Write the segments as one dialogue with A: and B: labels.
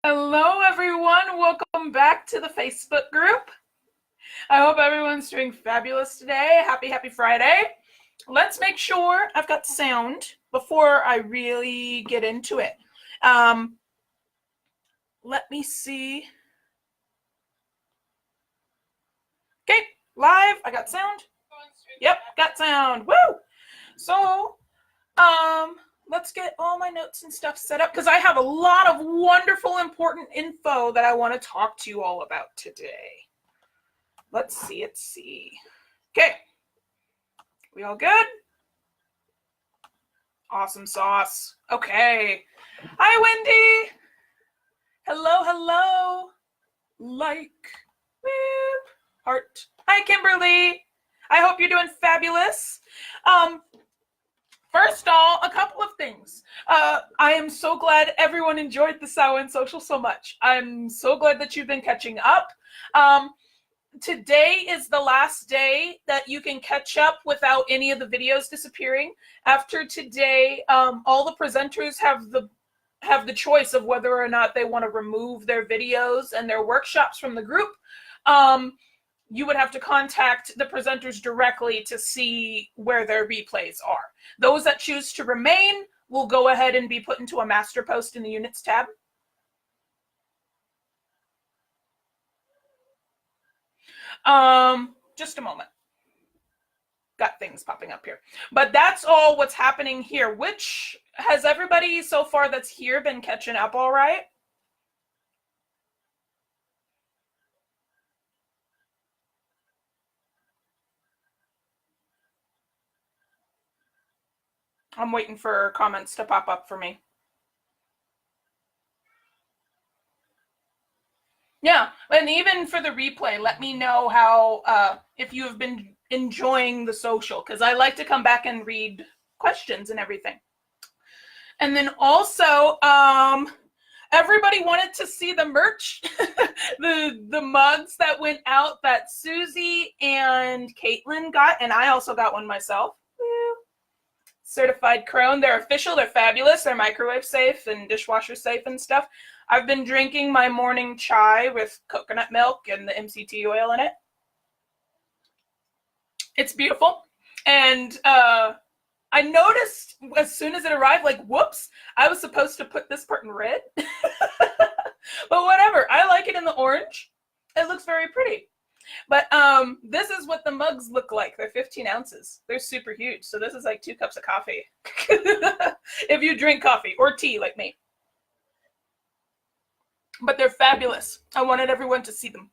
A: Hello, everyone. Welcome back to the Facebook group. I hope everyone's doing fabulous today. Happy Friday. Let's make sure I've got sound before I really get into it. Let me see. Okay, live. I got sound. Yep, got sound. Woo! So, let's get all my notes and stuff set up because I have a lot of wonderful, important info that I want to talk to you all about today. Let's see. Okay. We all good? Awesome sauce. Okay. Hi, Wendy. Hello. Like. Whoop. Heart. Hi, Kimberly. I hope you're doing fabulous. First of all, a couple of things. I am so glad everyone enjoyed the Samhain Social so much. I'm so glad that you've been catching up. Today is the last day that you can catch up without any of the videos disappearing. After today, all the presenters have the choice of whether or not they want to remove their videos and their workshops from the group. You would have to contact the presenters directly to see where their replays are. Those that choose to remain will go ahead and be put into a master post in the units tab. Just a moment. Got things popping up here. But that's all what's happening here. Which has everybody so far that's here been catching up all right? I'm waiting for comments to pop up for me. Yeah, and even for the replay, let me know how, if you have been enjoying the social, because I like to come back and read questions and everything. And then also, everybody wanted to see the merch, the mugs that went out that Susie and Caitlin got, and I also got one myself. Certified Crone. They're official. They're fabulous. They're microwave safe and dishwasher safe and stuff. I've been drinking my morning chai with coconut milk and the MCT oil in it. It's beautiful. And I noticed as soon as it arrived, like, whoops, I was supposed to put this part in red. But whatever. I like it in the orange. It looks very pretty. But this is what the mugs look like. They're 15 ounces. They're super huge. So this is like 2 cups of coffee. If you drink coffee or tea like me. But they're fabulous. I wanted everyone to see them.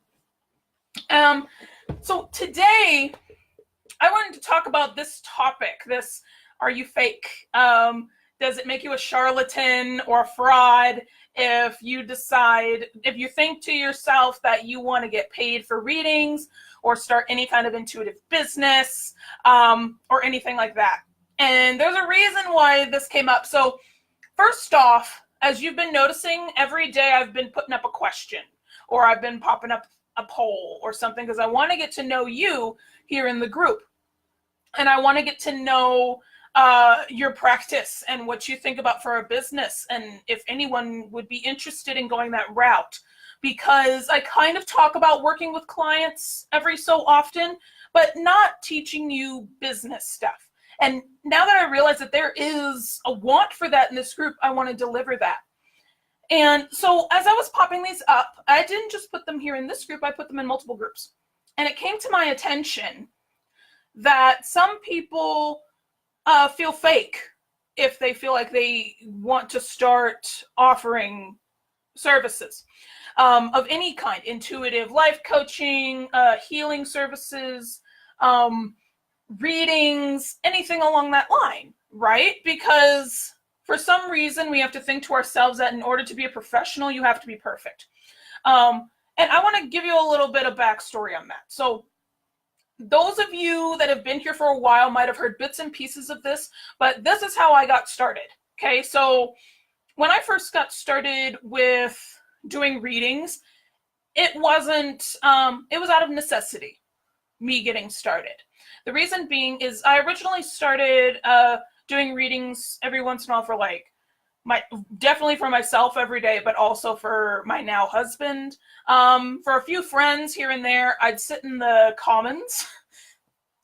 A: So today, I wanted to talk about this topic. This, are you fake? Does it make you a charlatan or a fraud if you think to yourself that you want to get paid for readings or start any kind of intuitive business or anything like that? And there's a reason why this came up. So first off, as you've been noticing, every day I've been putting up a question or I've been popping up a poll or something because I want to get to know you here in the group. And I want to get to know your practice and what you think about for a business and if anyone would be interested in going that route. Because I kind of talk about working with clients every so often, but not teaching you business stuff. And now that I realize that there is a want for that in this group, I want to deliver that. And so as I was popping these up, I didn't just put them here in this group, I put them in multiple groups. And it came to my attention that some people feel fake if they feel like they want to start offering services of any kind, intuitive life coaching, healing services, readings, anything along that line, right? Because for some reason we have to think to ourselves that in order to be a professional, you have to be perfect. And I want to give you a little bit of backstory on that. So those of you that have been here for a while might have heard bits and pieces of this, but this is how I got started. Okay, so when I first got started with doing readings, it wasn't, it was out of necessity, me getting started. The reason being is I originally started doing readings every once in a while for like definitely for myself every day, but also for my now husband. For a few friends here and there, I'd sit in the commons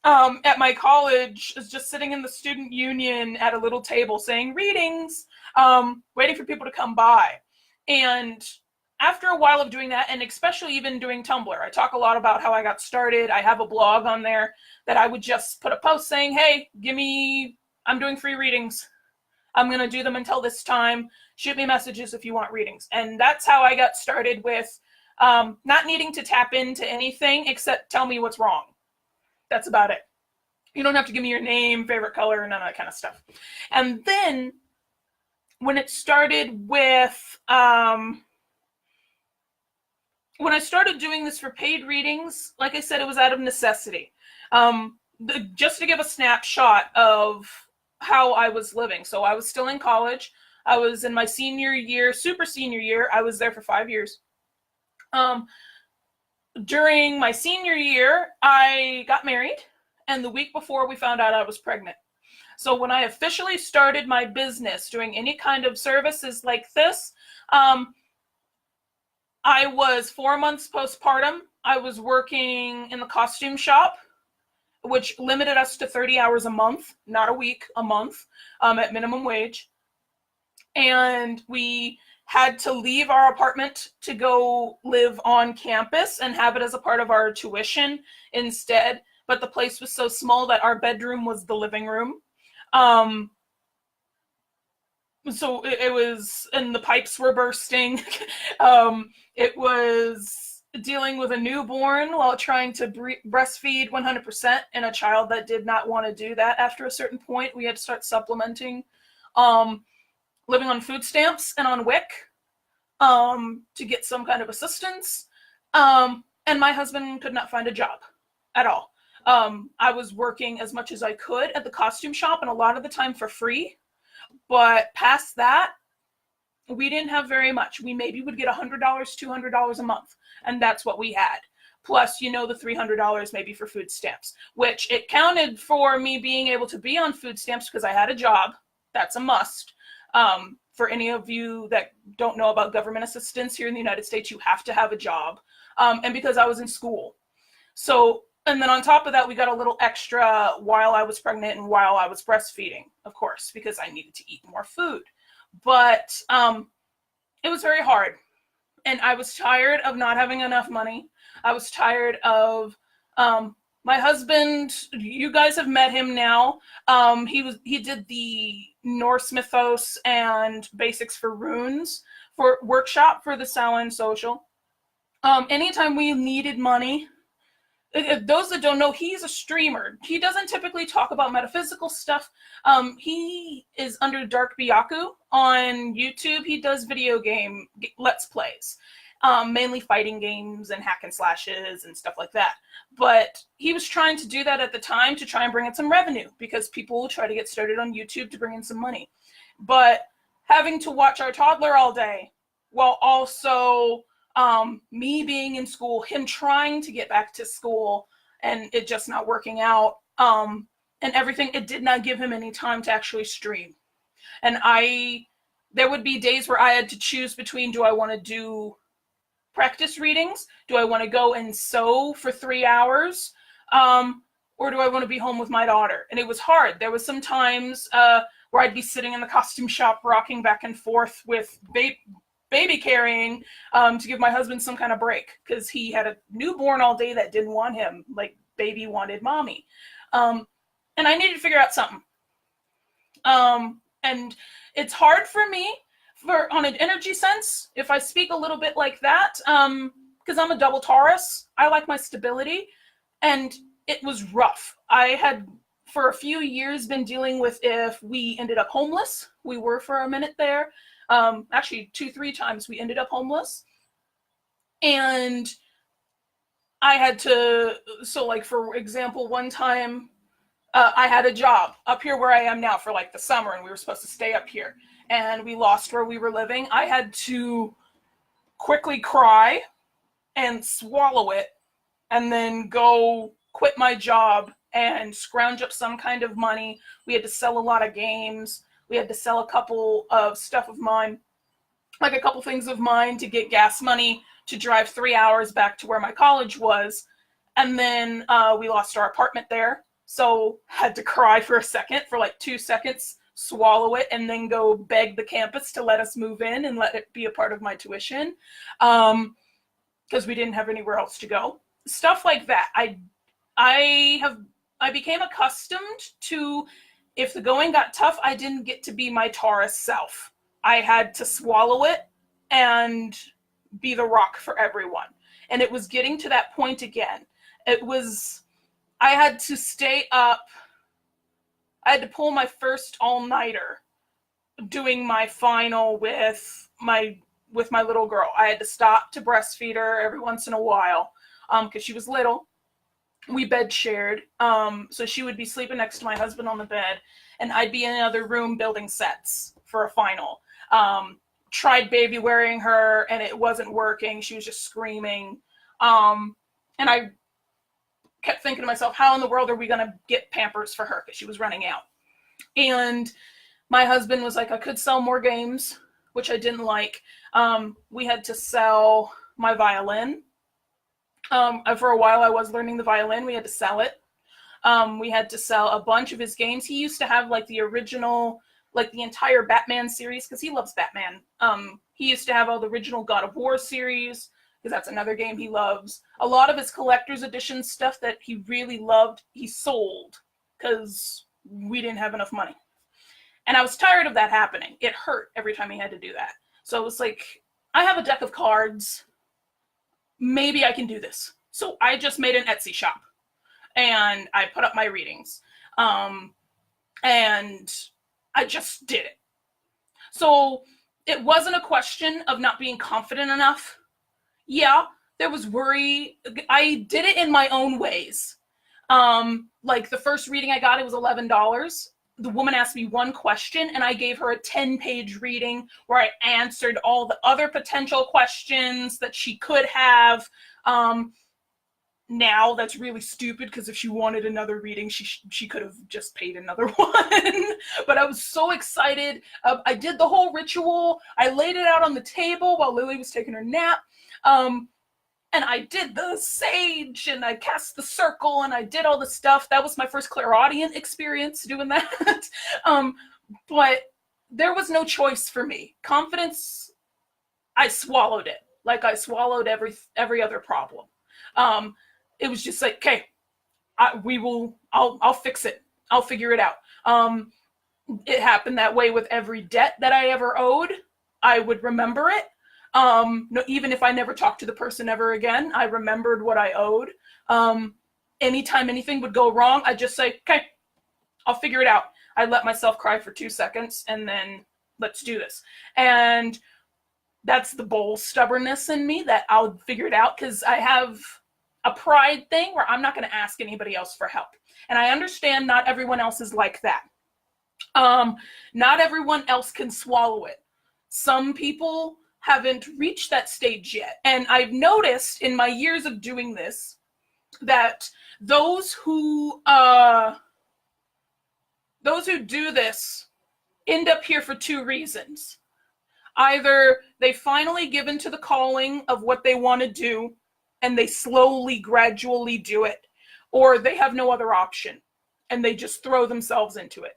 A: at my college, is just sitting in the student union at a little table saying readings, waiting for people to come by. And after a while of doing that, and especially even doing Tumblr, I talk a lot about how I got started. I have a blog on there that I would just put a post saying, hey, I'm doing free readings. I'm going to do them until this time. Shoot me messages if you want readings. And that's how I got started with not needing to tap into anything except tell me what's wrong. That's about it. You don't have to give me your name, favorite color, none of that kind of stuff. And then when it started with, when I started doing this for paid readings, like I said, it was out of necessity. Just to give a snapshot of how I was living. So I was still in college. I was in my senior year, super senior year. I was there for 5 years. During my senior year, I got married, and the week before we found out I was pregnant. So when I officially started my business doing any kind of services like this, I was 4 months postpartum. I was working in the costume shop, which limited us to 30 hours a month, not a week, a month, at minimum wage. And we had to leave our apartment to go live on campus and have it as a part of our tuition instead. But the place was so small that our bedroom was the living room. So it was, and the pipes were bursting. It was dealing with a newborn while trying to breastfeed 100% in a child that did not want to do that. After a certain point, we had to start supplementing, living on food stamps and on WIC to get some kind of assistance. And my husband could not find a job at all. I was working as much as I could at the costume shop, and a lot of the time for free. But past that, we didn't have very much. We maybe would get $100, $200 a month, and that's what we had. Plus, the $300 maybe for food stamps, which it counted for me being able to be on food stamps because I had a job. That's a must. For any of you that don't know about government assistance here in the United States, you have to have a job. And because I was in school. So, and then on top of that, we got a little extra while I was pregnant and while I was breastfeeding, of course, because I needed to eat more food. But it was very hard. And I was tired of not having enough money. I was tired of my husband. You guys have met him now. He did the Norse mythos and basics for runes for workshop for the Samhain Social. Anytime we needed money, those that don't know, he's a streamer. He doesn't typically talk about metaphysical stuff. He is under Dark Byaku on YouTube. He does video game Let's Plays, mainly fighting games and hack and slashes and stuff like that. But he was trying to do that at the time to try and bring in some revenue because people will try to get started on YouTube to bring in some money. But having to watch our toddler all day while also me being in school, him trying to get back to school and it just not working out, and everything, it did not give him any time to actually stream. And there would be days where I had to choose between, do I want to do practice readings? Do I want to go and sew for 3 hours? Or do I want to be home with my daughter? And it was hard. There was some times where I'd be sitting in the costume shop rocking back and forth with baby carrying to give my husband some kind of break because he had a newborn all day that didn't want him, like baby wanted mommy. And I needed to figure out something. And it's hard for me on an energy sense, if I speak a little bit like that, because I'm a double Taurus. I like my stability, and it was rough. I had for a few years been dealing with if we ended up homeless. We were for a minute there. Actually 2-3 times we ended up homeless. And I had to, so like for example, one time I had a job up here where I am now for like the summer, and we were supposed to stay up here, and we lost where we were living. I had to quickly cry and swallow it and then go quit my job and scrounge up some kind of money. We had to sell a lot of games. We had to sell a couple of stuff of mine, like a couple things of mine, to get gas money to drive 3 hours back to where my college was. And then we lost our apartment there. So had to cry for a second, for like 2 seconds, swallow it, and then go beg the campus to let us move in and let it be a part of my tuition. Because we didn't have anywhere else to go. Stuff like that. I became accustomed to, if the going got tough, I didn't get to be my Taurus self. I had to swallow it and be the rock for everyone. And it was getting to that point again. I had to stay up. I had to pull my first all-nighter doing my final with my little girl. I had to stop to breastfeed her every once in a while because she was little. We bed shared, so she would be sleeping next to my husband on the bed, and I'd be in another room building sets for a final. Tried baby wearing her, and it wasn't working. She was just screaming. And I kept thinking to myself, how in the world are we going to get Pampers for her? Because she was running out. And my husband was like, I could sell more games, which I didn't like. We had to sell my violin. For a while, I was learning the violin. We had to sell it. We had to sell a bunch of his games. He used to have like the original, like the entire Batman series, because he loves Batman. He used to have all the original God of War series, because that's another game he loves. A lot of his collector's edition stuff that he really loved, he sold, because we didn't have enough money. And I was tired of that happening. It hurt every time he had to do that. So it was like, I have a deck of cards. Maybe I can do this. So I just made an Etsy shop. And I put up my readings. And I just did it. So it wasn't a question of not being confident enough. Yeah, there was worry. I did it in my own ways. Like the first reading I got, it was $11. The woman asked me one question, and I gave her a 10-page reading where I answered all the other potential questions that she could have. Now that's really stupid, because if she wanted another reading, she could have just paid another one. But I was so excited. I did the whole ritual. I laid it out on the table while Lily was taking her nap. And I did the sage, and I cast the circle, and I did all the stuff. That was my first clairaudient experience doing that. But there was no choice for me. Confidence, I swallowed it. Like I swallowed every other problem. It was just like, okay, I'll fix it. I'll figure it out. It happened that way with every debt that I ever owed. I would remember it. No, even if I never talked to the person ever again, I remembered what I owed. Anytime anything would go wrong, I'd just say, okay, I'll figure it out. I'd let myself cry for 2 seconds, and then let's do this. And that's the bold stubbornness in me, that I'll figure it out, because I have a pride thing where I'm not going to ask anybody else for help. And I understand not everyone else is like that. Not everyone else can swallow it. Some people haven't reached that stage yet. And I've noticed in my years of doing this that those who do this end up here for 2 reasons. Either they finally give into the calling of what they want to do, and they slowly, gradually do it, or they have no other option, and they just throw themselves into it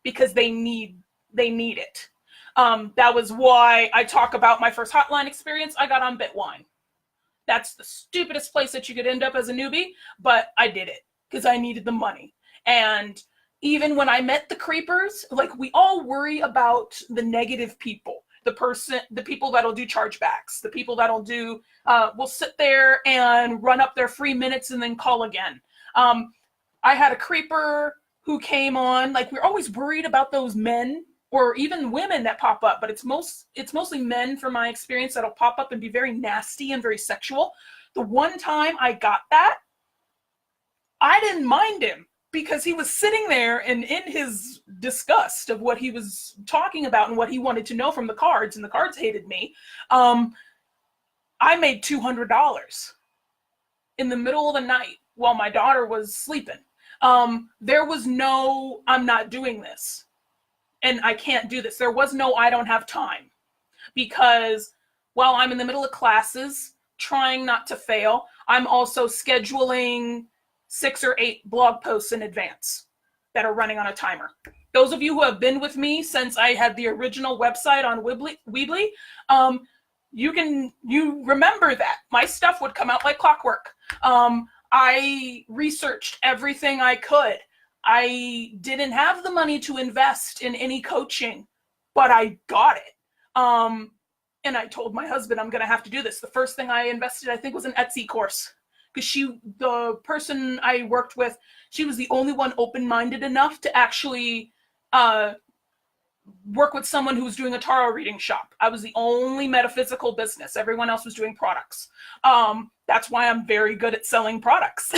A: because they need it. That was why I talk about my first hotline experience. I got on Bitwine. That's the stupidest place that you could end up as a newbie, but I did it because I needed the money. And even when I met the creepers, like, we all worry about the negative people, the people that'll do chargebacks, the people that'll do, will sit there and run up their free minutes and then call again. I had a creeper who came on, like, we're always worried about those men or even women that pop up, but it's mostly men, from my experience, that'll pop up and be very nasty and very sexual. The one time I got that, I didn't mind him, because he was sitting there and in his disgust of what he was talking about and what he wanted to know from the cards, and the cards hated me. I made $200 in the middle of the night while my daughter was sleeping. There was no, I'm not doing this. and I can't do this. There was no I don't have time, because while I'm in the middle of classes trying not to fail, I'm also scheduling 6 or 8 blog posts in advance that are running on a timer. Those of you who have been with me since I had the original website on Weebly, you remember that my stuff would come out like clockwork. I researched everything I could. I didn't have the money to invest in any coaching, but I got it. And I told my husband, I'm going to have to do this. The first thing I invested, I think, was an Etsy course, because the person I worked with, she was the only one open-minded enough to actually work with someone who was doing a tarot reading shop. I was the only metaphysical business. Everyone else was doing products. That's why I'm very good at selling products.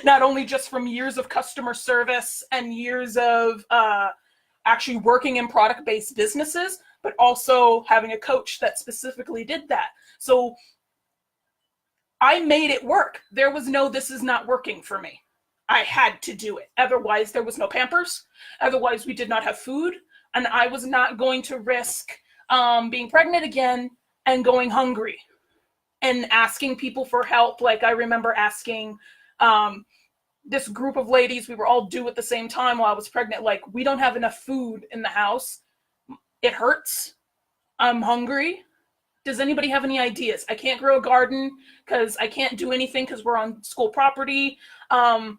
A: Not only just from years of customer service and years of actually working in product-based businesses, but also having a coach that specifically did that. So I made it work. There was no, this is not working for me. I had to do it. Otherwise, there was no Pampers. Otherwise, we did not have food. And I was not going to risk being pregnant again and going hungry and asking people for help. Like, I remember asking this group of ladies, we were all due at the same time while I was pregnant, like, we don't have enough food in the house. It hurts. I'm hungry. Does anybody have any ideas? I can't grow a garden because I can't do anything because we're on school property. And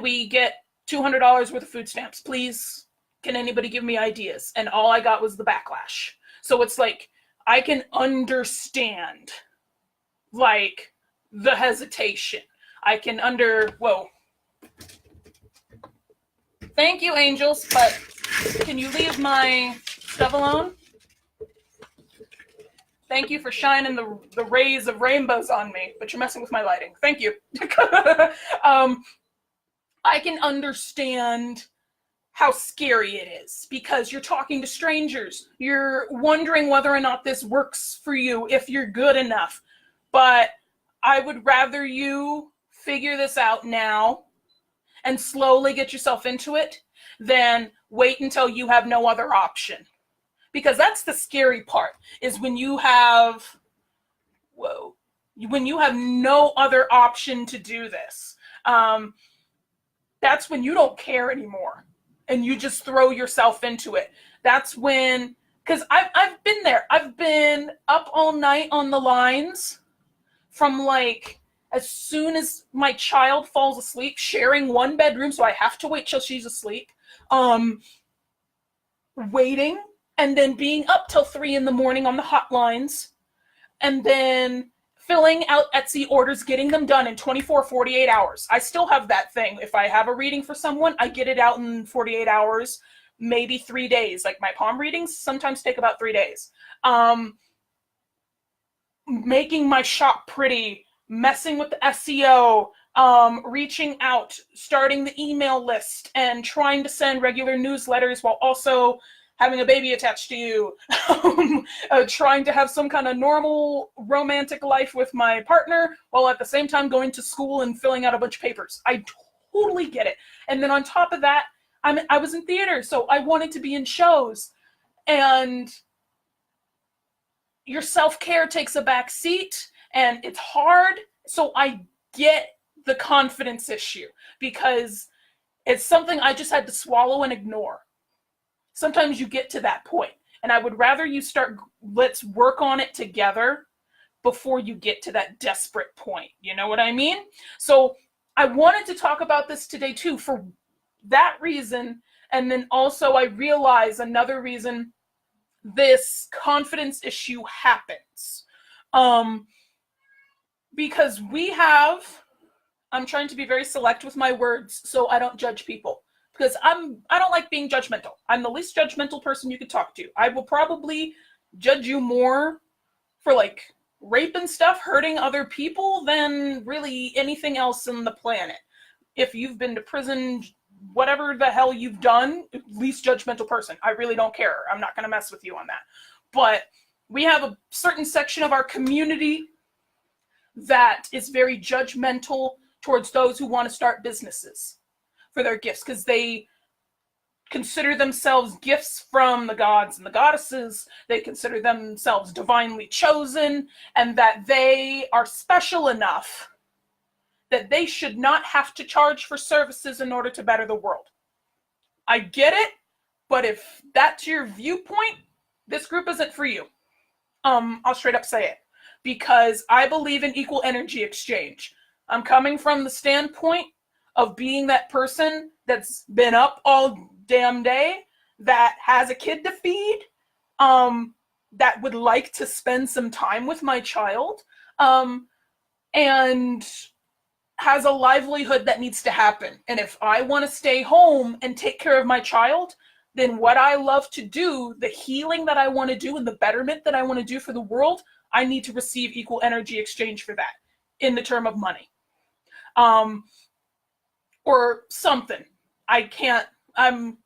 A: we get $200 worth of food stamps. Please, can anybody give me ideas? And all I got was the backlash. So it's like, I can understand, like, the hesitation. I can whoa. Thank you, angels, but can you leave my stuff alone? Thank you for shining the rays of rainbows on me, but you're messing with my lighting. Thank you. I can understand how scary it is, because you're talking to strangers. You're wondering whether or not this works for you, if you're good enough. But I would rather you figure this out now and slowly get yourself into it than wait until you have no other option. Because that's the scary part, is when you have no other option to do this. That's when you don't care anymore and you just throw yourself into it. That's when, because I've been there. I've been up all night on the lines from, like, as soon as my child falls asleep, sharing one bedroom, so I have to wait till she's asleep, waiting, and then being up till 3 a.m. on the hotlines, and then filling out Etsy orders, getting them done in 24, 48 hours. I still have that thing. If I have a reading for someone, I get it out in 48 hours, maybe 3 days. Like, my palm readings sometimes take about 3 days. Making my shop pretty, messing with the SEO, reaching out, starting the email list, and trying to send regular newsletters while also having a baby attached to you, trying to have some kind of normal romantic life with my partner while at the same time going to school and filling out a bunch of papers. I totally get it. And then on top of that, I was in theater, so I wanted to be in shows. And your self-care takes a back seat, and it's hard. So I get the confidence issue, because it's something I just had to swallow and ignore. Sometimes you get to that point, and I would rather you let's work on it together before you get to that desperate point. You know what I mean? So I wanted to talk about this today too, for that reason. And then also I realize another reason this confidence issue happens. Because I'm trying to be very select with my words so I don't judge people. Because I don't like being judgmental. I'm the least judgmental person you could talk to. I will probably judge you more for, like, rape and stuff, hurting other people, than really anything else on the planet. If you've been to prison, whatever the hell you've done, least judgmental person. I really don't care. I'm not going to mess with you on that. But we have a certain section of our community that is very judgmental towards those who want to start businesses for their gifts, because they consider themselves gifts from the gods and the goddesses. They consider themselves divinely chosen, and that they are special enough that they should not have to charge for services in order to better the world. I get it, but if that's your viewpoint, this group isn't for you. I'll straight up say it, because I believe in equal energy exchange. I'm coming from the standpoint of being that person that's been up all damn day, that has a kid to feed, that would like to spend some time with my child, and has a livelihood that needs to happen. And if I want to stay home and take care of my child, then what I love to do, the healing that I want to do and the betterment that I want to do for the world, I need to receive equal energy exchange for that in the term of money. Or something. I'm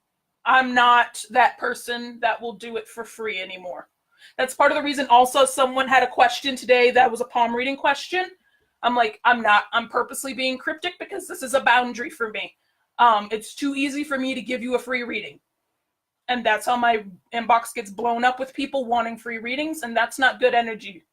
A: not that person that will do it for free anymore. That's part of the reason. Also, someone had a question today that was a palm reading question. I'm like, I'm purposely being cryptic because this is a boundary for me. It's too easy for me to give you a free reading. And that's how my inbox gets blown up with people wanting free readings, and that's not good energy.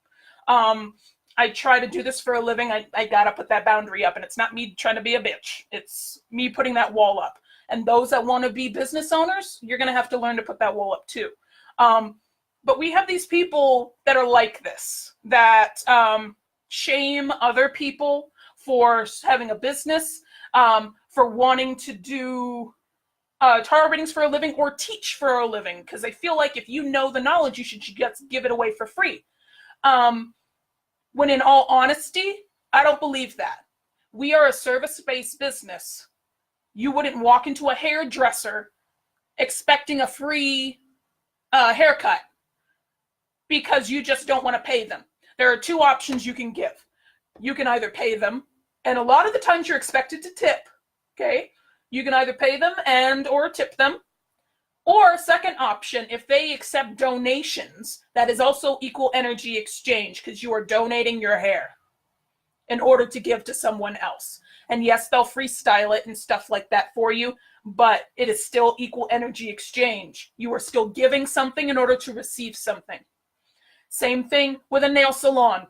A: I try to do this for a living. I gotta put that boundary up, and it's not me trying to be a bitch. It's me putting that wall up. And those that want to be business owners, you're gonna have to learn to put that wall up too. But we have these people that are like this, that shame other people for having a business, for wanting to do tarot readings for a living or teach for a living, because they feel like if you know the knowledge, you should just give it away for free. When in all honesty, I don't believe that. We are a service-based business. You wouldn't walk into a hairdresser expecting a free haircut because you just don't want to pay them. There are two options you can give. You can either pay them, and a lot of the times you're expected to tip, okay? You can either pay them and or tip them. Or second option, if they accept donations, that is also equal energy exchange, because you are donating your hair in order to give to someone else. And yes, they'll freestyle it and stuff like that for you, but it is still equal energy exchange. You are still giving something in order to receive something. Same thing with a nail salon,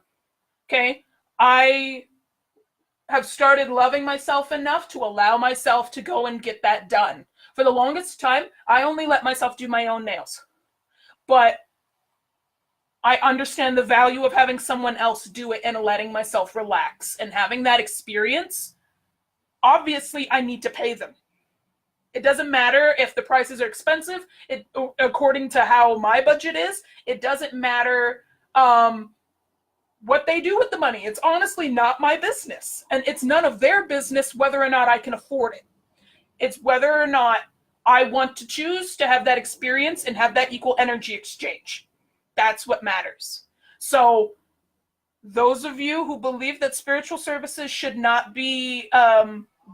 A: okay? I have started loving myself enough to allow myself to go and get that done. For the longest time, I only let myself do my own nails. But I understand the value of having someone else do it and letting myself relax and having that experience. Obviously, I need to pay them. It doesn't matter if the prices are expensive. According to how my budget is, it doesn't matter what they do with the money. It's honestly not my business. And it's none of their business whether or not I can afford it. It's whether or not I want to choose to have that experience and have that equal energy exchange. That's what matters. So those of you who believe that spiritual services should not be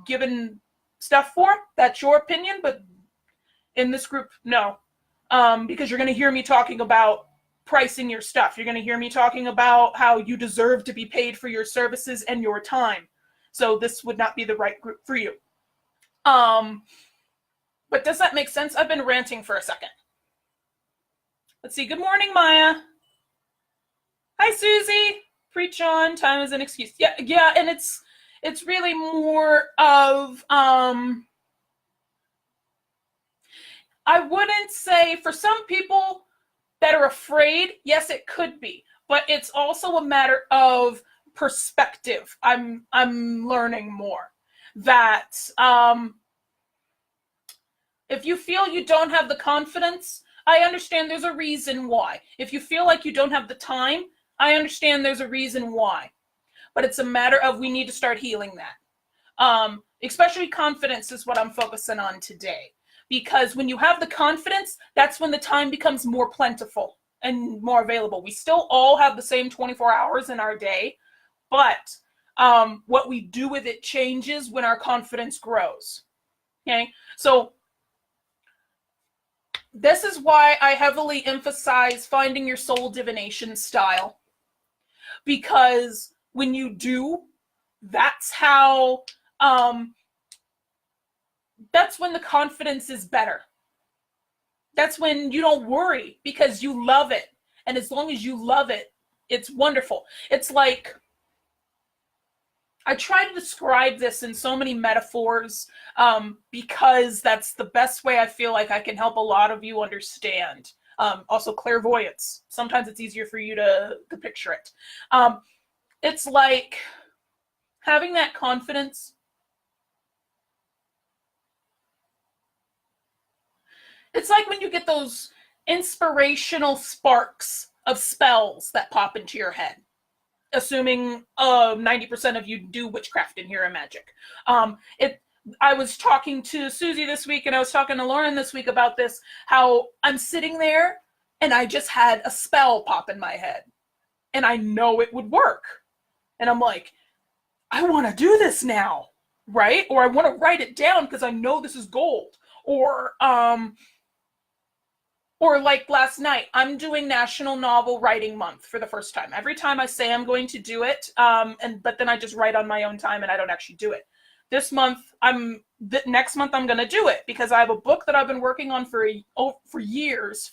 A: given stuff for, that's your opinion, but in this group, no. Because you're going to hear me talking about pricing your stuff. You're going to hear me talking about how you deserve to be paid for your services and your time. So this would not be the right group for you. But does that make sense? I've been ranting for a second. Let's see. Good morning, Maya. Hi, Susie. Preach on. Time is an excuse. Yeah, and it's really more of I wouldn't say, for some people that are afraid, yes, it could be, but it's also a matter of perspective. I'm learning more that if you feel you don't have the confidence, I understand there's a reason why. If you feel like you don't have the time, I understand there's a reason why. But it's a matter of we need to start healing that. Especially confidence is what I'm focusing on today. Because when you have the confidence, that's when the time becomes more plentiful and more available. We still all have the same 24 hours in our day, but what we do with it changes when our confidence grows. Okay, so this is why I heavily emphasize finding your soul divination style. Because when you do, that's how, that's when the confidence is better. That's when you don't worry because you love it. And as long as you love it, it's wonderful. It's like, I try to describe this in so many metaphors because that's the best way I feel like I can help a lot of you understand. Also, clairvoyance. Sometimes it's easier for you to picture it. It's like having that confidence. It's like when you get those inspirational sparks of spells that pop into your head, assuming 90% of you do witchcraft in here and magic. I was talking to Susie this week and I was talking to Lauren this week about this, how I'm sitting there and I just had a spell pop in my head and I know it would work. And I'm like, I want to do this now, right? Or I want to write it down because I know this is gold. Or like last night, I'm doing National Novel Writing Month for the first time. Every time I say I'm going to do it, but then I just write on my own time and I don't actually do it. This month, next month I'm going to do it because I have a book that I've been working on for years,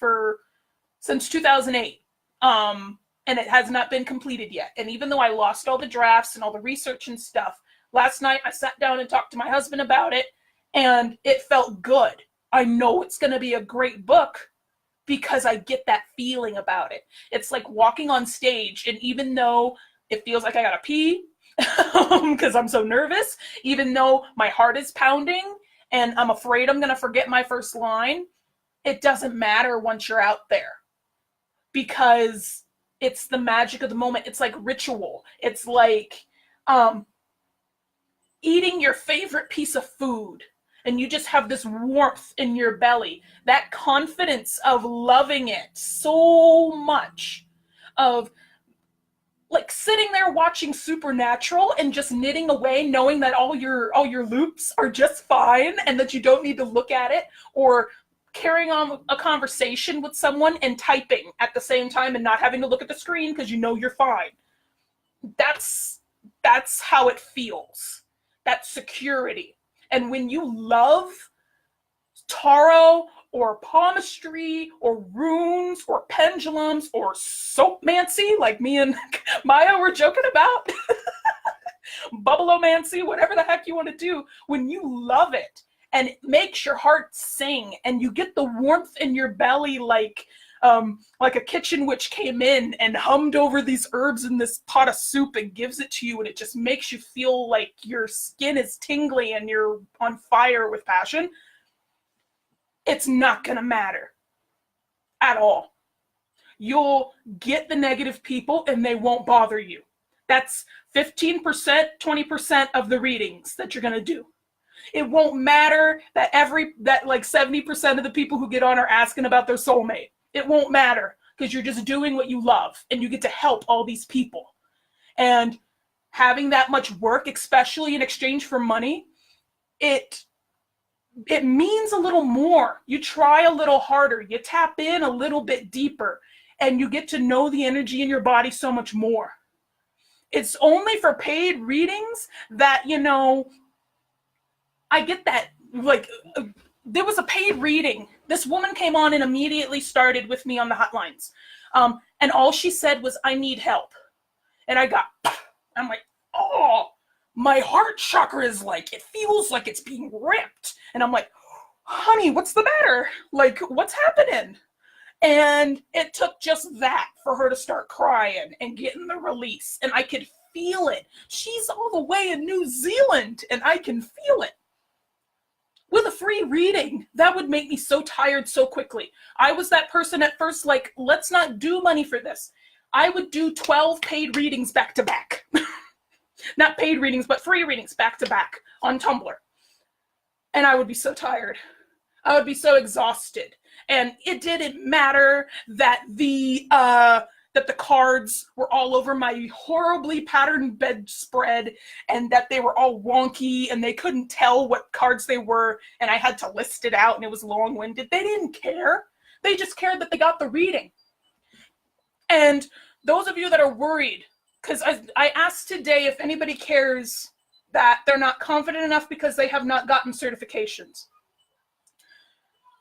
A: since 2008. And it has not been completed yet. And even though I lost all the drafts and all the research and stuff, last night I sat down and talked to my husband about it and it felt good. I know it's going to be a great book because I get that feeling about it. It's like walking on stage, and even though it feels like I gotta pee because I'm so nervous, even though my heart is pounding and I'm afraid I'm gonna forget my first line, it doesn't matter once you're out there because it's the magic of the moment. It's like ritual. It's like eating your favorite piece of food and you just have this warmth in your belly, that confidence of loving it so much, of like sitting there watching Supernatural and just knitting away, knowing that all your loops are just fine and that you don't need to look at it, or carrying on a conversation with someone and typing at the same time and not having to look at the screen because you know you're fine. That's how it feels. That security. And when you love tarot or palmistry or runes or pendulums or soapmancy, like me and Maya were joking about, bubbleomancy, whatever the heck you want to do, when you love it and it makes your heart sing and you get the warmth in your belly like a kitchen witch came in and hummed over these herbs in this pot of soup and gives it to you, and it just makes you feel like your skin is tingly and you're on fire with passion, it's not going to matter at all. You'll get the negative people and they won't bother you. That's 15%, 20% of the readings that you're going to do. It won't matter that like 70% of the people who get on are asking about their soulmate. It won't matter because you're just doing what you love and you get to help all these people. And having that much work, especially in exchange for money, it means a little more. You try a little harder, you tap in a little bit deeper, and you get to know the energy in your body so much more. It's only for paid readings that, I get that, like, there was a paid reading. This woman came on and immediately started with me on the hotlines. And all she said was, I need help. And I'm like, oh, my heart chakra is like, it feels like it's being ripped. And I'm like, honey, what's the matter? Like, what's happening? And it took just that for her to start crying and getting the release. And I could feel it. She's all the way in New Zealand and I can feel it. With a free reading, that would make me so tired so quickly. I was that person at first, like, let's not do money for this. I would do 12 paid readings back to back. Not paid readings, but free readings back to back on Tumblr. And I would be so tired. I would be so exhausted. And it didn't matter that the cards were all over my horribly patterned bedspread and that they were all wonky and they couldn't tell what cards they were and I had to list it out and it was long-winded. They didn't care. They just cared that they got the reading. And those of you that are worried, because I asked today if anybody cares that they're not confident enough because they have not gotten certifications.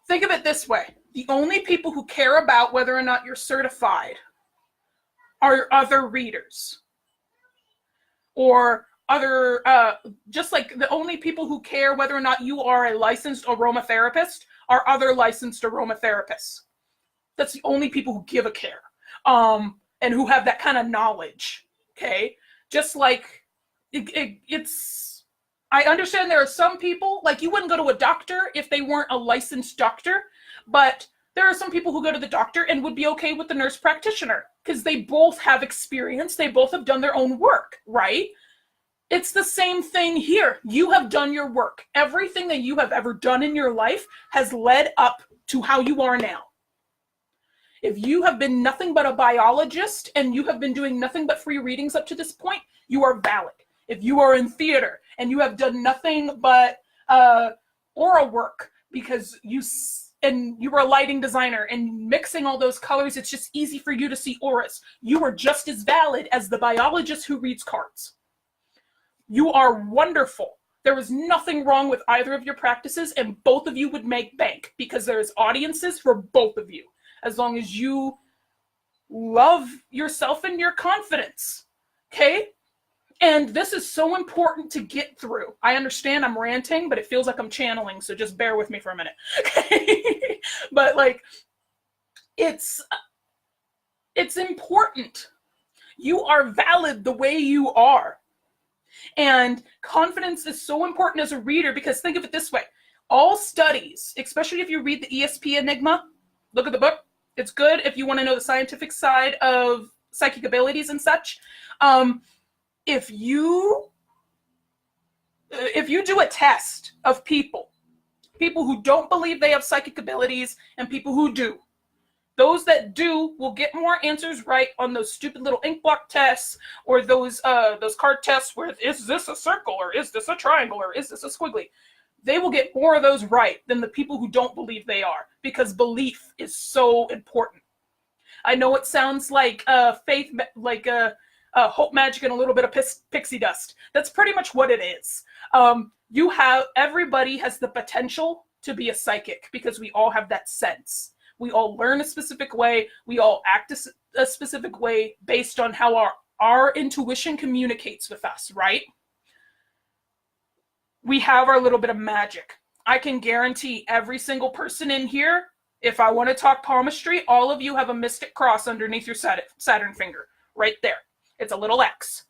A: Think of it this way. The only people who care about whether or not you're certified are other readers. Or other, just like the only people who care whether or not you are a licensed aromatherapist are other licensed aromatherapists. That's the only people who give a care, and who have that kind of knowledge, okay? Just like, it's, I understand there are some people, like you wouldn't go to a doctor if they weren't a licensed doctor, but there are some people who go to the doctor and would be okay with the nurse practitioner because they both have experience, they both have done their own work, right? It's the same thing here. You have done your work. Everything that you have ever done in your life has led up to how you are now. If you have been nothing but a biologist and you have been doing nothing but free readings up to this point, you are valid. If you are in theater and you have done nothing but aura work because you were a lighting designer and mixing all those colors, it's just easy for you to see auras. You are just as valid as the biologist who reads cards. You are wonderful. There is nothing wrong with either of your practices, and both of you would make bank because there's audiences for both of you, as long as you love yourself and your confidence, okay? And this is so important to get through. I understand I'm ranting, but it feels like I'm channeling, so just bear with me for a minute, okay? But like, it's important. You are valid the way you are. And confidence is so important as a reader because think of it this way. All studies, especially if you read the ESP Enigma, look at the book. It's good if you want to know the scientific side of psychic abilities and such. If you do a test of people who don't believe they have psychic abilities and people who do, those that do will get more answers right on those stupid little ink block tests or those card tests where is this a circle or is this a triangle or is this a squiggly? They will get more of those right than the people who don't believe they are, because belief is so important. I know it sounds like faith, like hope magic and a little bit of pixie dust. That's pretty much what it is. Everybody has the potential to be a psychic because we all have that sense. We all learn a specific way. We all act a specific way based on how our intuition communicates with us, right? We have our little bit of magic. I can guarantee every single person in here, if I want to talk palmistry, all of you have a mystic cross underneath your Saturn finger, right there. It's a little X.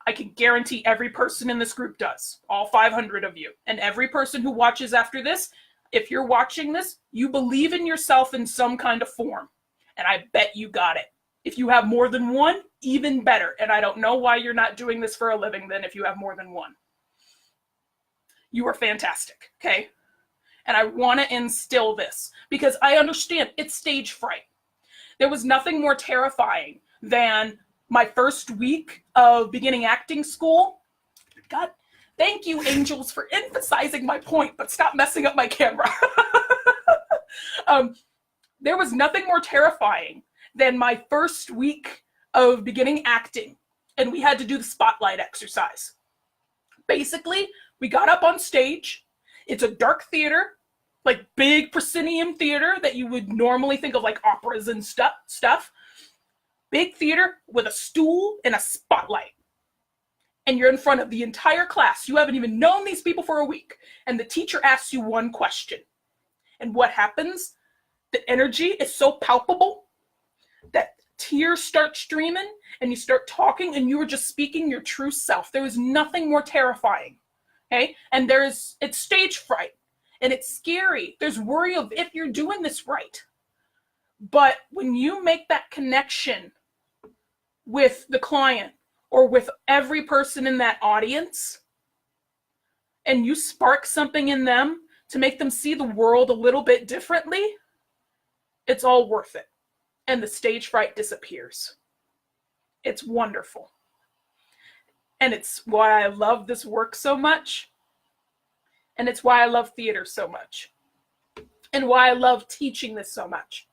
A: I can guarantee every person in this group does, all 500 of you. And every person who watches after this, if you're watching this, you believe in yourself in some kind of form. And I bet you got it. If you have more than one, even better. And I don't know why you're not doing this for a living then if you have more than one. You are fantastic, okay? And I want to instill this because I understand it's stage fright. There was nothing more terrifying than my first week of beginning acting school. God, thank you, angels, for emphasizing my point, but stop messing up my camera. There was nothing more terrifying than my first week of beginning acting, and we had to do the spotlight exercise. Basically, we got up on stage. It's a dark theater, like big proscenium theater that you would normally think of like operas and stuff. Big theater with a stool and a spotlight. And you're in front of the entire class. You haven't even known these people for a week. And the teacher asks you one question. And what happens? The energy is so palpable that tears start streaming and you start talking and you are just speaking your true self. There is nothing more terrifying. Okay? And it's stage fright. And it's scary. There's worry of if you're doing this right. But when you make that connection with the client or with every person in that audience, and you spark something in them to make them see the world a little bit differently, it's all worth it. And the stage fright disappears. It's wonderful. And it's why I love this work so much. And it's why I love theater so much. And why I love teaching this so much.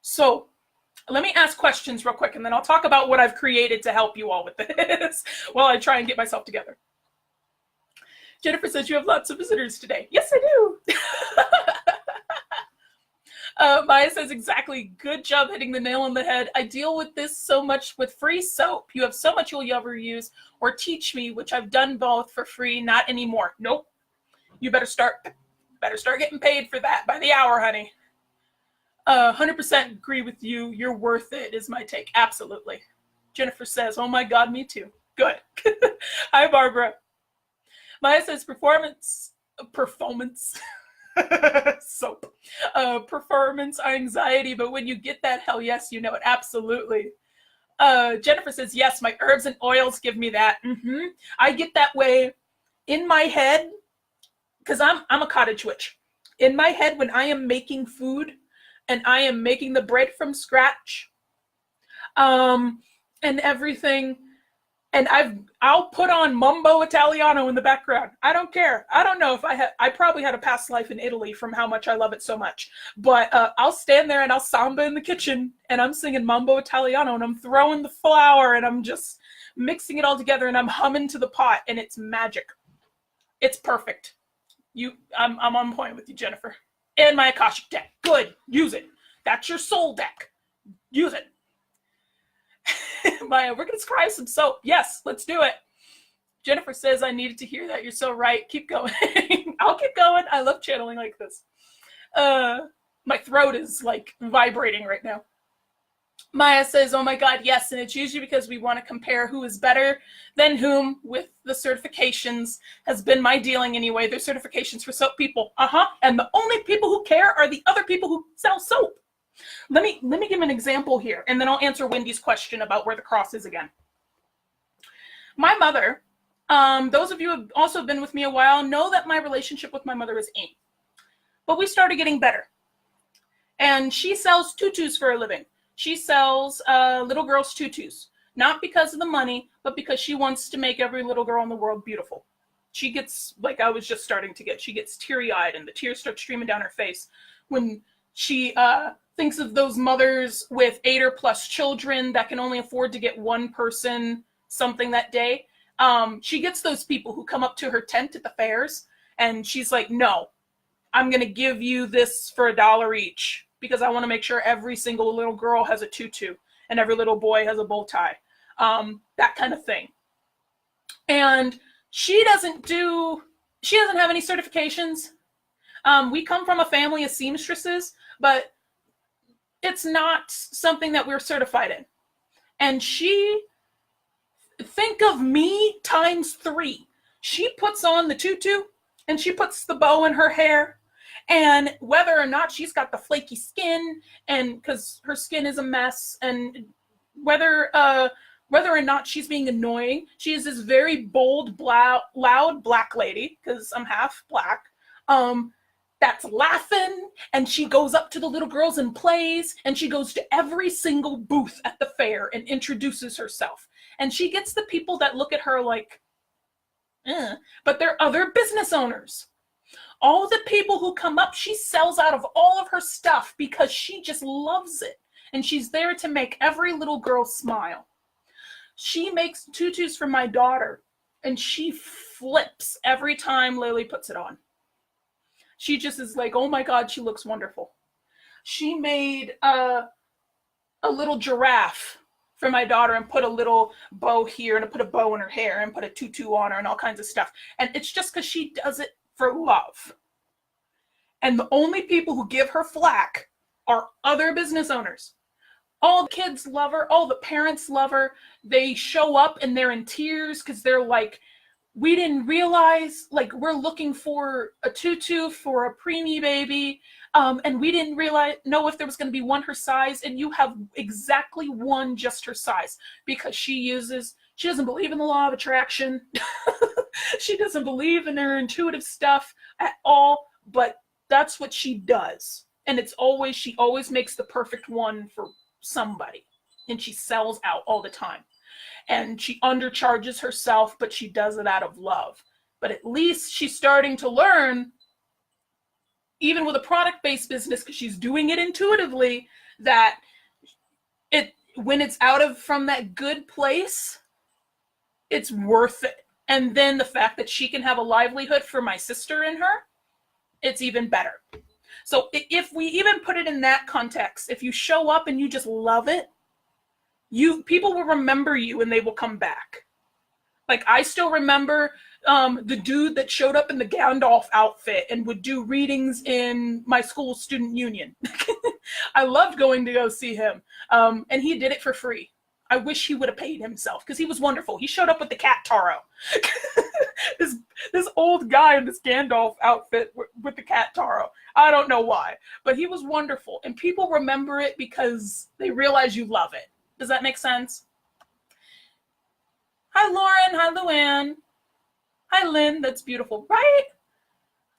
A: So let me ask questions real quick, and then I'll talk about what I've created to help you all with this while I try and get myself together. Jennifer says you have lots of visitors today. Yes, I do. Maya says, exactly. Good job hitting the nail on the head. I deal with this so much with free soap. You have so much you'll ever use, or teach me, which I've done both for free. Not anymore. Nope. You better start getting paid for that by the hour, honey. 100% agree with you. You're worth it, is my take. Absolutely. Jennifer says, oh my God, me too. Good. Hi, Barbara. Maya says, performance. Soap. Performance anxiety, but when you get that, hell yes, you know it. Absolutely. Jennifer says, yes, my herbs and oils give me that. I get that way in my head, because I'm a cottage witch. In my head, when I am making food and I am making the bread from scratch, and everything, and I'll put on Mambo Italiano in the background. I don't care. I don't know if I probably had a past life in Italy from how much I love it so much. But I'll stand there and I'll samba in the kitchen and I'm singing Mambo Italiano and I'm throwing the flour and I'm just mixing it all together and I'm humming to the pot and it's magic. It's perfect. I'm on point with you, Jennifer. And my Akashic deck. Good. Use it. That's your soul deck. Use it. Maya, we're going to scry some soap. Yes, let's do it. Jennifer says, I needed to hear that. You're so right. Keep going. I'll keep going. I love channeling like this. My throat is like vibrating right now. Maya says, oh my God, yes. And it's usually because we want to compare who is better than whom with the certifications has been my dealing anyway. They're certifications for soap people. And the only people who care are the other people who sell soap. Let me give an example here, and then I'll answer Wendy's question about where the cross is again. My mother, those of you who have also been with me a while know that my relationship with my mother is AIM. But we started getting better. And she sells tutus for a living. She sells little girls' tutus. Not because of the money, but because she wants to make every little girl in the world beautiful. She gets, like I was just starting to get, she gets teary-eyed and the tears start streaming down her face when she thinks of those mothers with 8 or plus children that can only afford to get one person something that day. She gets those people who come up to her tent at the fairs and she's like, no, I'm going to give you this for $1 each because I want to make sure every single little girl has a tutu and every little boy has a bow tie. That kind of thing. And she doesn't have any certifications. We come from a family of seamstresses, but it's not something that we're certified in. And think of me times 3. She puts on the tutu and she puts the bow in her hair. And whether or not she's got the flaky skin, and because her skin is a mess, and whether or not she's being annoying, she is this very bold, loud black lady, because I'm half black, that's laughing, and she goes up to the little girls and plays, and she goes to every single booth at the fair and introduces herself. And she gets the people that look at her like, but they're other business owners. All the people who come up, she sells out of all of her stuff because she just loves it. And she's there to make every little girl smile. She makes tutus for my daughter, and she flips every time Lily puts it on. She just is like, oh my God, she looks wonderful. She made a little giraffe for my daughter and put a little bow here and put a bow in her hair and put a tutu on her and all kinds of stuff. And it's just because she does it for love. And the only people who give her flack are other business owners. All the kids love her. All the parents love her. They show up and they're in tears because they're like, we didn't realize, like, we're looking for a tutu for a preemie baby, and we didn't know if there was going to be one her size, and you have exactly one just her size, because she doesn't believe in the law of attraction. She doesn't believe in her intuitive stuff at all, but that's what she does. And she always makes the perfect one for somebody, and she sells out all the time. And she undercharges herself, but she does it out of love. But at least she's starting to learn, even with a product-based business, because she's doing it intuitively, that when it's from that good place, it's worth it. And then the fact that she can have a livelihood for my sister and her, it's even better. So if we even put it in that context, if you show up and you just love it, people will remember you and they will come back. Like, I still remember the dude that showed up in the Gandalf outfit and would do readings in my school student union. I loved going to go see him. And he did it for free. I wish he would have paid himself because he was wonderful. He showed up with the cat taro. this old guy in this Gandalf outfit with the cat taro. I don't know why, but he was wonderful. And people remember it because they realize you love it. Does that make sense? Hi, Lauren. Hi, Luann. Hi, Lynn. That's beautiful, right?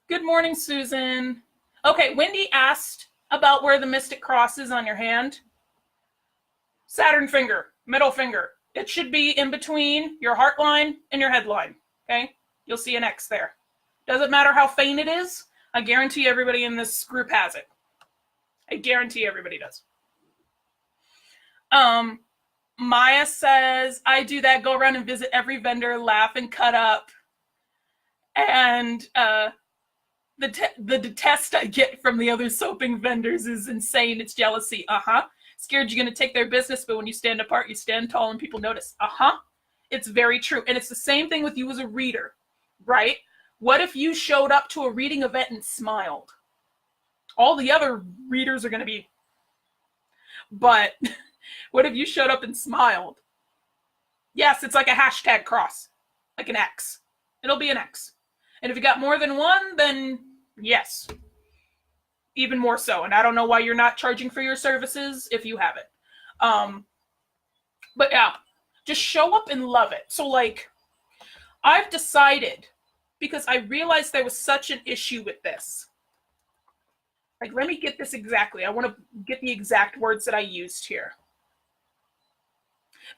A: Good morning, Susan. Okay, Wendy asked about where the mystic cross is on your hand. Saturn finger, middle finger. It should be in between your heart line and your head line, okay? You'll see an X there. Doesn't matter how faint it is. I guarantee everybody in this group has it. I guarantee everybody does. Maya says, I do that, go around and visit every vendor, laugh and cut up. And the detest I get from the other soaping vendors is insane. It's jealousy. Scared you're going to take their business, but when you stand apart, you stand tall and people notice. It's very true. And it's the same thing with you as a reader, right? What if you showed up to a reading event and smiled? All the other readers are going to be, but what if you showed up and smiled? Yes, it's like a hashtag cross, like an X. It'll be an X. And if you got more than one, then yes, even more so. And I don't know why you're not charging for your services if you have it. But yeah, just show up and love it. So like, I've decided, because I realized there was such an issue with this. Like, let me get this exactly. I want to get the exact words that I used here.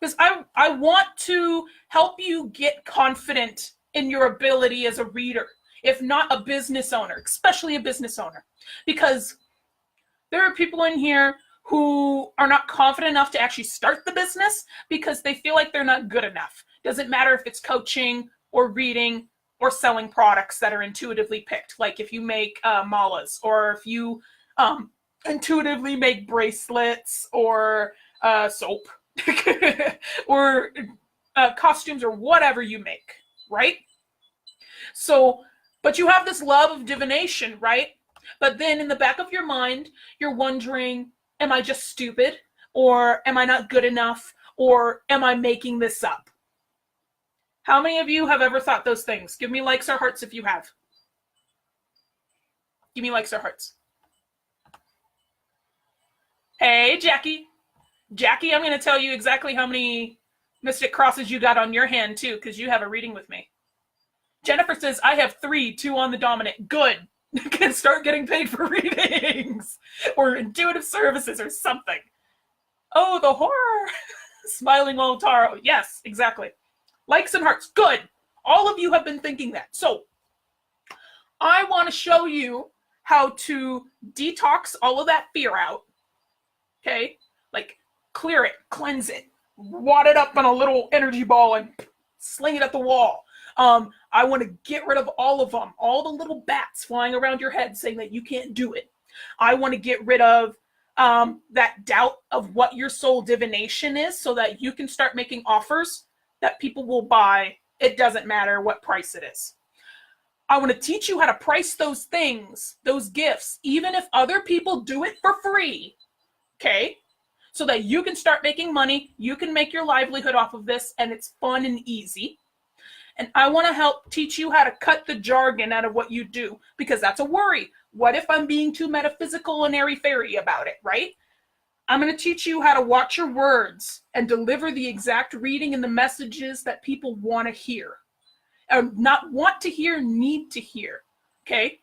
A: Because I want to help you get confident in your ability as a reader, if not a business owner, especially a business owner. Because there are people in here who are not confident enough to actually start the business because they feel like they're not good enough. Doesn't matter if it's coaching or reading or selling products that are intuitively picked. Like if you make malas, or if you intuitively make bracelets or soap or costumes or whatever you make, right? So, but you have this love of divination, right? But then in the back of your mind, you're wondering, am I just stupid? Or am I not good enough? Or am I making this up? How many of you have ever thought those things? Give me likes or hearts if you have. Give me likes or hearts. Hey, Jackie. Jackie, I'm going to tell you exactly how many mystic crosses you got on your hand, too, because you have a reading with me. Jennifer says, I have 3, 2 on the dominant. Good. Can start getting paid for readings or intuitive services or something. Oh, the horror. Smiling old Taro. Yes, exactly. Likes and hearts. Good. All of you have been thinking that. So I want to show you how to detox all of that fear out. Okay? Like clear it, cleanse it, wad it up on a little energy ball and sling it at the wall. I want to get rid of all of them, all the little bats flying around your head saying that you can't do it. I want to get rid of that doubt of what your soul divination is so that you can start making offers that people will buy. It doesn't matter what price it is. I want to teach you how to price those things, those gifts, even if other people do it for free, okay? So that you can start making money, you can make your livelihood off of this, and it's fun and easy. And I want to help teach you how to cut the jargon out of what you do, because that's a worry. What if I'm being too metaphysical and airy-fairy about it, right? I'm going to teach you how to watch your words and deliver the exact reading and the messages that people want to hear. Or not want to hear, need to hear, okay?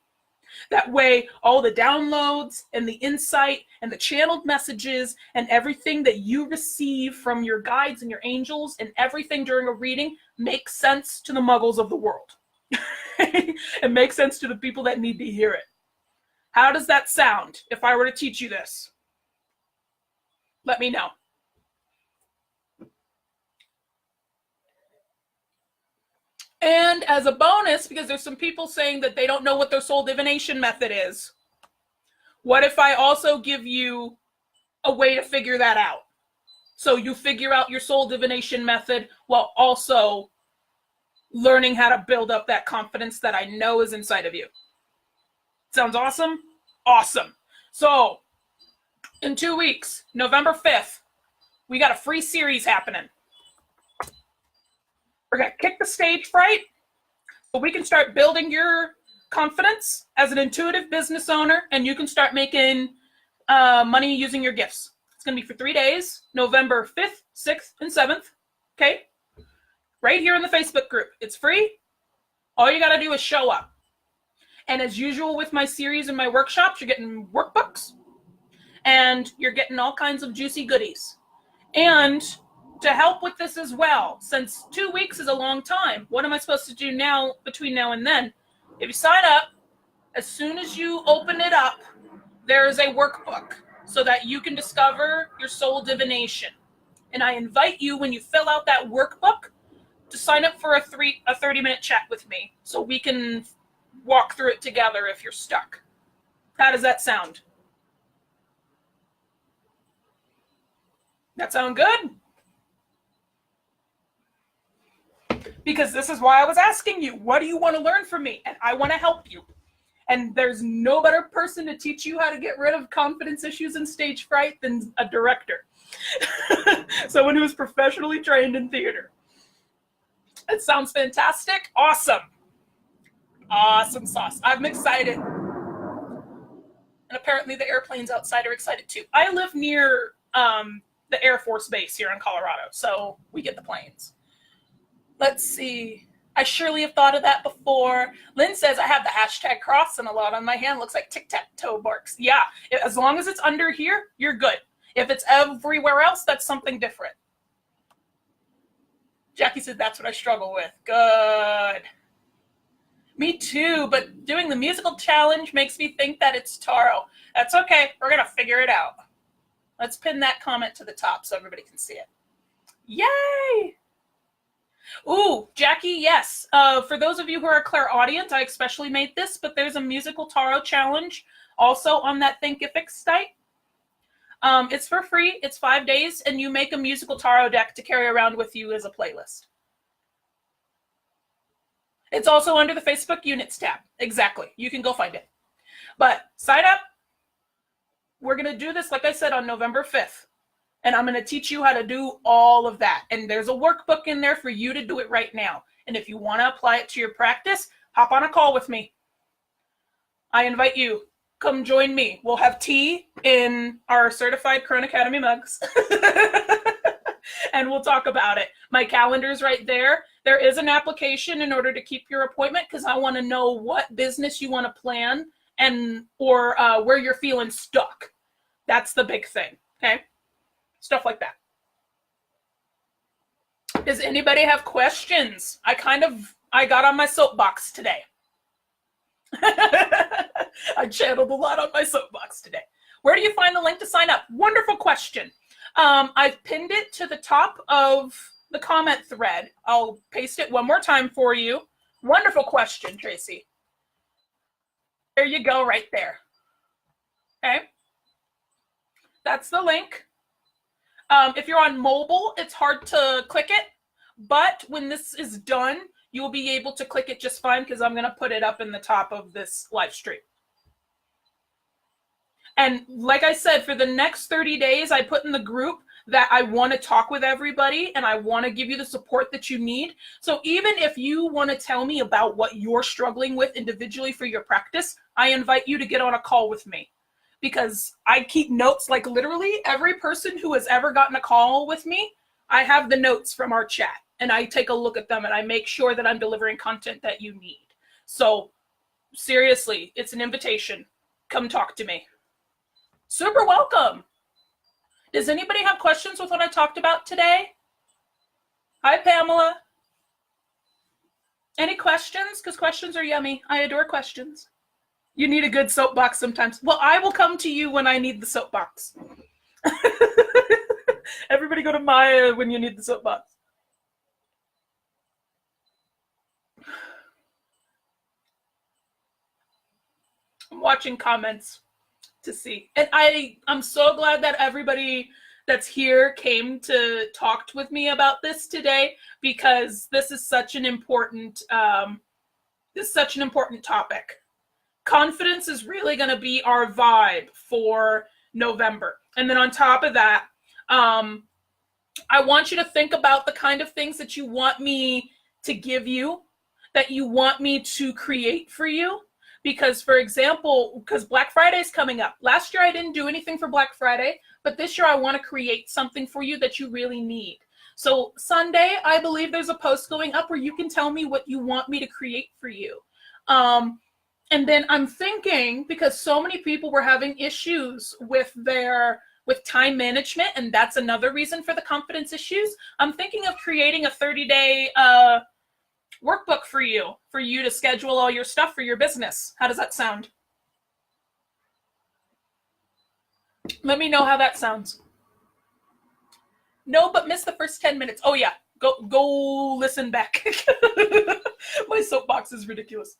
A: That way, all the downloads and the insight and the channeled messages and everything that you receive from your guides and your angels and everything during a reading makes sense to the muggles of the world. It makes sense to the people that need to hear it. How does that sound if I were to teach you this? Let me know. And as a bonus, because there's some people saying that they don't know what their soul divination method is, What if I also give you a way to figure that out? So you figure out your soul divination method while also learning how to build up that confidence that I know is inside of you. Sounds awesome? Awesome. So in 2 weeks, November 5th, we got a free series happening. We're going to kick the stage fright so we can start building your confidence as an intuitive business owner, and you can start making money using your gifts. It's going to be for 3 days, November 5th, 6th, and 7th. Okay? Right here in the Facebook group. It's free. All you got to do is show up. And as usual with my series and my workshops, you're getting workbooks and you're getting all kinds of juicy goodies. And to help with this as well, since 2 weeks is a long time, what am I supposed to do now between now and then? If you sign up, as soon as you open it up, there is a workbook so that you can discover your soul divination. And I invite you, when you fill out that workbook, to sign up for a 30-minute chat with me so we can walk through it together if you're stuck. How does that sound? That sound good? Because this is why I was asking you, what do you want to learn from me? And I want to help you. And there's no better person to teach you how to get rid of confidence issues and stage fright than a director. Someone who is professionally trained in theater. It sounds fantastic. Awesome. Awesome sauce. I'm excited. And apparently the airplanes outside are excited too. I live near the Air Force Base here in Colorado, so we get the planes. Let's see. I surely have thought of that before. Lynn says, I have the hashtag cross and a lot on my hand. Looks like tic-tac-toe marks. Yeah, as long as it's under here, you're good. If it's everywhere else, that's something different. Jackie said, that's what I struggle with. Good. Me too, but doing the musical challenge makes me think that it's Taro. That's okay. We're going to figure it out. Let's pin that comment to the top so everybody can see it. Yay! Ooh, Jackie, yes. For those of you who are clairaudient, I especially made this, but there's a musical tarot challenge also on that Thinkific site. It's for free. It's 5 days, and you make a musical tarot deck to carry around with you as a playlist. It's also under the Facebook Units tab. Exactly. You can go find it. But sign up. We're going to do this, like I said, on November 5th. And I'm going to teach you how to do all of that. And there's a workbook in there for you to do it right now. And if you want to apply it to your practice, hop on a call with me. I invite you. Come join me. We'll have tea in our certified Crown Academy mugs. And we'll talk about it. My calendar's right there. There is an application in order to keep your appointment because I want to know what business you want to plan and or where you're feeling stuck. That's the big thing. Okay? Stuff like that. Does anybody have questions? I got on my soapbox today. I channeled a lot on my soapbox today. Where do you find the link to sign up? Wonderful question. I've pinned it to the top of the comment thread. I'll paste it one more time for you. Wonderful question, Tracy. There you go, right there. Okay. That's the link. If you're on mobile, it's hard to click it, but when this is done, you'll be able to click it just fine because I'm going to put it up in the top of this live stream. And like I said, for the next 30 days, I put in the group that I want to talk with everybody and I want to give you the support that you need. So even if you want to tell me about what you're struggling with individually for your practice, I invite you to get on a call with me. Because I keep notes, like literally every person who has ever gotten a call with me, I have the notes from our chat and I take a look at them and I make sure that I'm delivering content that you need. So seriously, it's an invitation. Come talk to me. Super welcome. Does anybody have questions with what I talked about today? Hi, Pamela. Any questions? Because questions are yummy. I adore questions. You need a good soapbox sometimes. Well, I will come to you when I need the soapbox. Everybody go to Maya when you need the soapbox. I'm watching comments. to see. And I'm so glad that everybody that's here came to talk with me about this today, because this is such an important topic. Confidence is really going to be our vibe for November. And then on top of that, I want you to think about the kind of things that you want me to give you, that you want me to create for you. Because, for example, because Black Friday is coming up. Last year I didn't do anything for Black Friday, but this year I want to create something for you that you really need. So Sunday, I believe there's a post going up where you can tell me what you want me to create for you. And then I'm thinking, because so many people were having issues with time management, and that's another reason for the confidence issues, I'm thinking of creating a 30-day workbook for you to schedule all your stuff for your business. How does that sound? Let me know how that sounds. No, but miss the first 10 minutes. Oh yeah, go listen back. My soapbox is ridiculous.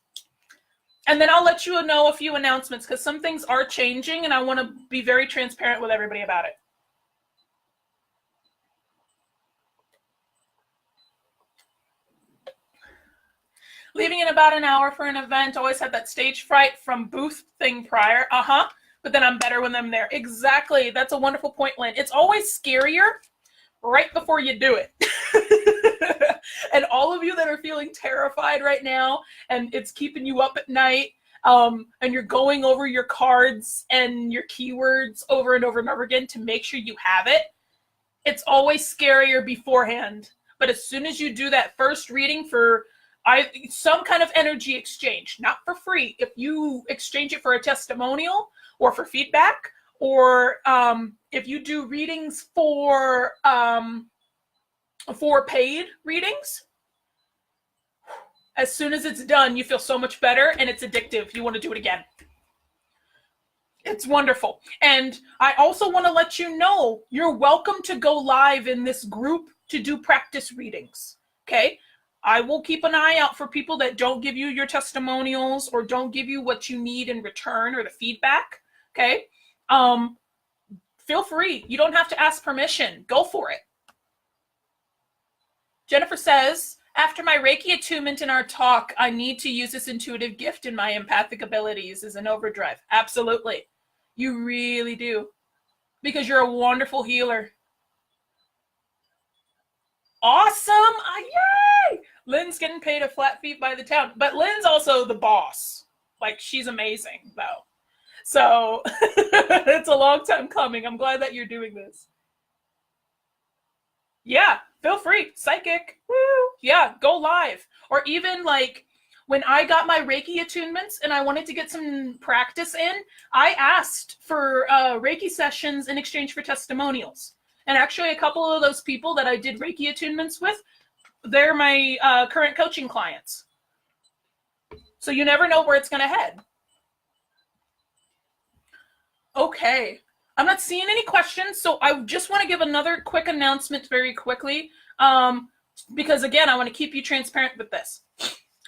A: And then I'll let you know a few announcements, because some things are changing and I want to be very transparent with everybody about it. Leaving in about an hour for an event. Always had that stage fright from booth thing prior. But then I'm better when I'm there. Exactly. That's a wonderful point, Lynn. It's always scarier right before you do it. And all of you that are feeling terrified right now, and it's keeping you up at night, and you're going over your cards and your keywords over and over and over again to make sure you have it, it's always scarier beforehand. But as soon as you do that first reading for some kind of energy exchange, not for free, if you exchange it for a testimonial or for feedback, or if you do readings for paid readings, as soon as it's done, you feel so much better, and it's addictive. You want to do it again. It's wonderful. And I also want to let you know, you're welcome to go live in this group to do practice readings. Okay? I will keep an eye out for people that don't give you your testimonials or don't give you what you need in return or the feedback. Okay? Feel free. You don't have to ask permission. Go for it. Jennifer says, after my Reiki attunement in our talk, I need to use this intuitive gift in my empathic abilities as an overdrive. Absolutely. You really do. Because you're a wonderful healer. Awesome. Yay! Lynn's getting paid a flat fee by the town. But Lynn's also the boss. Like, she's amazing, though. So it's a long time coming. I'm glad that you're doing this. Yeah, feel free. Psychic. Woo. Yeah, go live. Or even like when I got my Reiki attunements and I wanted to get some practice in, I asked for Reiki sessions in exchange for testimonials. And actually a couple of those people that I did Reiki attunements with, they're my current coaching clients. So you never know where it's going to head. Okay. I'm not seeing any questions, so I just want to give another quick announcement very quickly, because, again, I want to keep you transparent with this.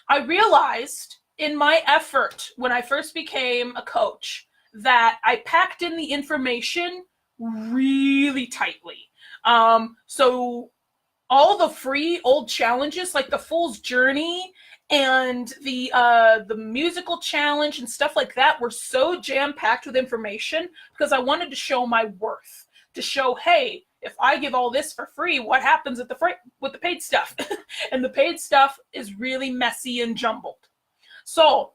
A: I realized in my effort when I first became a coach that I packed in the information really tightly. So all the free old challenges, like the Fool's Journey and the musical challenge and stuff like that, were so jam-packed with information because I wanted to show my worth, to show, hey, if I give all this for free, what happens with the paid stuff? And the paid stuff is really messy and jumbled. So,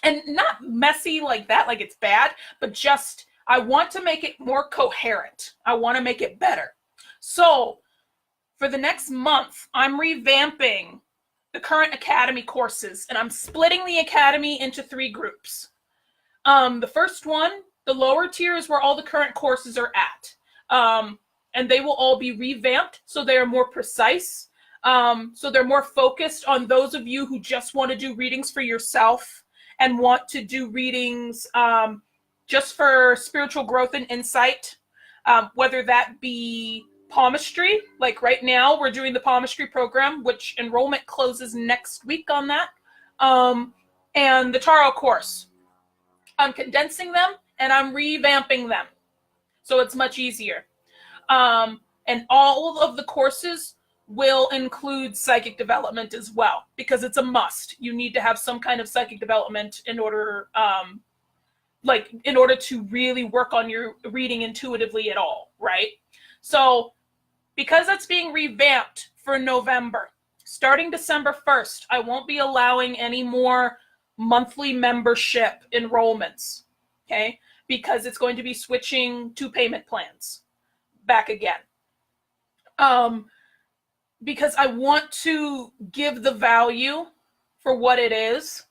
A: and not messy like that, like it's bad, but just I want to make it more coherent. I want to make it better. So for the next month, I'm revamping the current Academy courses, and I'm splitting the Academy into 3 groups. The first one, the lower tier, is where all the current courses are at. And they will all be revamped so they are more precise. So they're more focused on those of you who just want to do readings for yourself and want to do readings just for spiritual growth and insight, whether that be palmistry, like right now we're doing the palmistry program, which enrollment closes next week on that, and the tarot course. I'm condensing them and I'm revamping them. So it's much easier. And all of the courses will include psychic development as well, because it's a must. You need to have some kind of psychic development in order, in order to really work on your reading intuitively at all, right? So because that's being revamped for November, starting December 1st, I won't be allowing any more monthly membership enrollments, okay? Because it's going to be switching to payment plans back again. Because I want to give the value for what it is,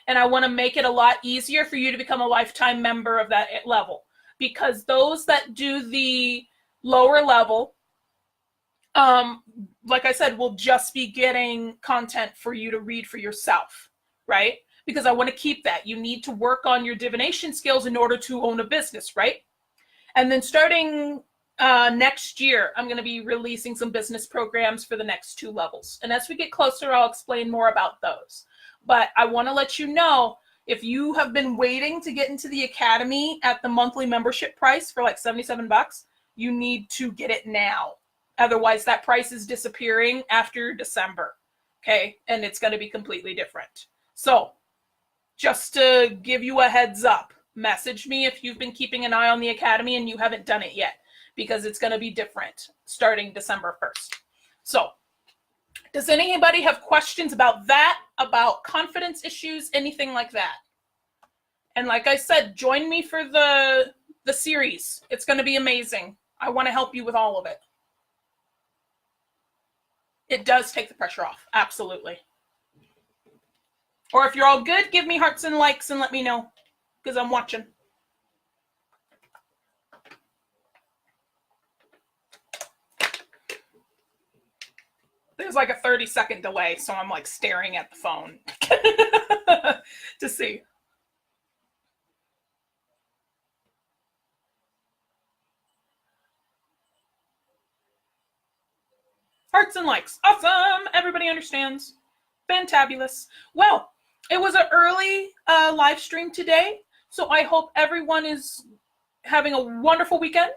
A: and I want to make it a lot easier for you to become a lifetime member of that level. Because those that do the lower level, like I said, will just be getting content for you to read for yourself, right? Because I want to keep that. You need to work on your divination skills in order to own a business, right? And then starting next year, I'm going to be releasing some business programs for the next 2 levels. And as we get closer, I'll explain more about those. But I want to let you know, if you have been waiting to get into the academy at the monthly membership price for like $77, you need to get it now. Otherwise, that price is disappearing after December, okay? And it's going to be completely different. So just to give you a heads up, message me if you've been keeping an eye on the academy and you haven't done it yet, because it's going to be different starting December 1st. So does anybody have questions about that, about confidence issues, anything like that? And like I said, join me for the series. It's going to be amazing. I want to help you with all of it. It does take the pressure off, absolutely. Or if you're all good, give me hearts and likes and let me know, because I'm watching. There's like a 30-second delay, so I'm like staring at the phone to see. Hearts and likes. Awesome. Everybody understands. Fantabulous. Well, it was an early live stream today, so I hope everyone is having a wonderful weekend.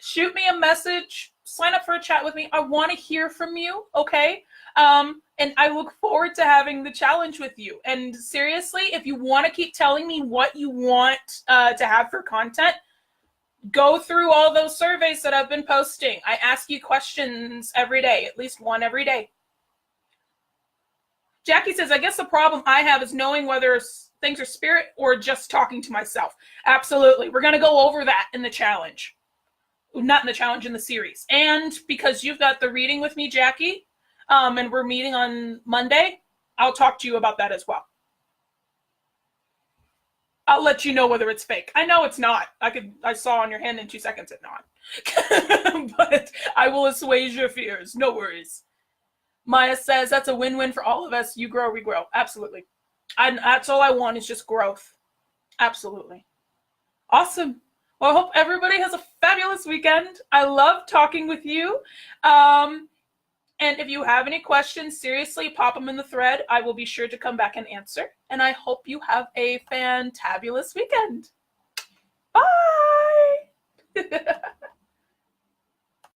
A: Shoot me a message. Sign up for a chat with me. I want to hear from you, okay? And I look forward to having the challenge with you. And seriously, if you want to keep telling me what you want to have for content, go through all those surveys that I've been posting. I ask you questions every day, at least one every day. Jackie says, I guess the problem I have is knowing whether things are spirit or just talking to myself. Absolutely. We're going to go over that in the challenge. Not in the challenge, in the series. And because you've got the reading with me, Jackie, and we're meeting on Monday, I'll talk to you about that as well. I'll let you know whether it's fake. I know it's not. I saw on your hand in 2 seconds it's not. But I will assuage your fears. No worries. Maya says that's a win-win for all of us. You grow, we grow. Absolutely. That's all I want is just growth. Absolutely. Awesome. Well, I hope everybody has a fabulous weekend. I love talking with you. And if you have any questions, seriously, pop them in the thread. I will be sure to come back and answer. And I hope you have a fantabulous weekend. Bye.